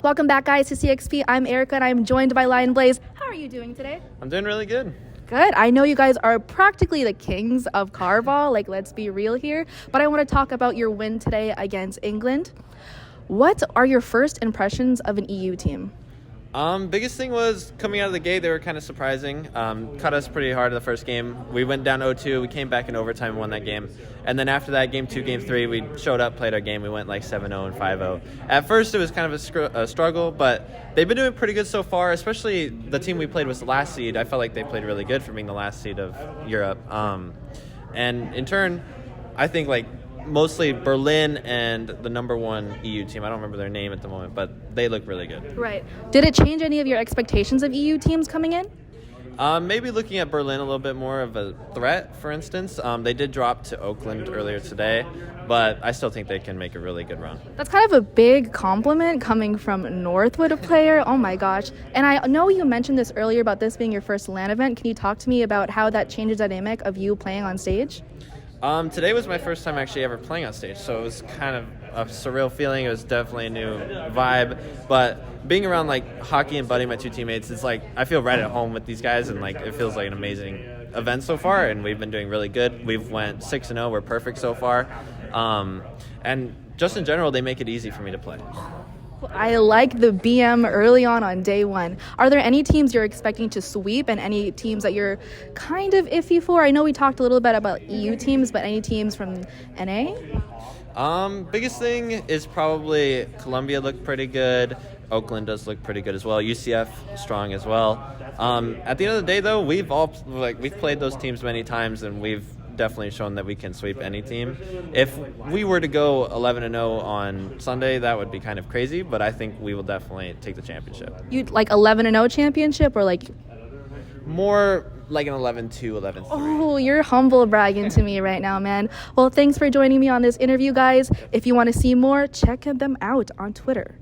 Welcome back, guys, to CXP. I'm Erica, and I'm joined by Lionblaze. How are you doing today? I'm doing really good. Good. I know you guys are practically the kings of Carval. Let's be real here. But I want to talk about your win today against England. What are your first impressions of an EU team? Biggest thing was coming out of the gate, they were kind of surprising. Cut us pretty hard in the first game. We went down 0-2. We came back in overtime and won that game. And then after that, game 2, game 3, we showed up, played our game. We went 7-0 and 5-0. At first, it was kind of a struggle, but they've been doing pretty good so far, especially the team we played was the last seed. I felt like they played really good for being the last seed of Europe. And in turn, I think mostly Berlin and the number 1 EU team. I don't remember their name at the moment, but they look really good. Right. Did it change any of your expectations of EU teams coming in? Maybe looking at Berlin a little bit more of a threat, for instance. They did drop to Oakland earlier today, but I still think they can make a really good run. That's kind of a big compliment coming from Northwood, a player. Oh my gosh. And I know you mentioned this earlier about this being your first LAN event. Can you talk to me about how that changes the dynamic of you playing on stage? Today was my first time actually ever playing on stage, so it was kind of a surreal feeling. It was definitely a new vibe, but being around Hockey and Buddy, my 2 teammates, it's I feel right at home with these guys, and it feels like an amazing event so far, and we've been doing really good. We've went 6-0, we're perfect so far, and just in general, they make it easy for me to play. I like the BM early on day 1. Are there any teams you're expecting to sweep and any teams that you're kind of iffy for? I know we talked a little bit about EU teams, but any teams from NA? Biggest thing is probably Columbia looked pretty good. Oakland does look pretty good as well. UCF strong as well. At the end of the day, though, we've played those teams many times, and we've definitely shown that we can sweep any team. If we were to go 11-0 on Sunday, that would be kind of crazy, but I think we will definitely take the championship. You'd 11-0 championship or more like an 11-2, 11-3. Oh, you're humble bragging to me right now, man. Well, thanks for joining me on this interview, guys. If you want to see more, check them out on Twitter.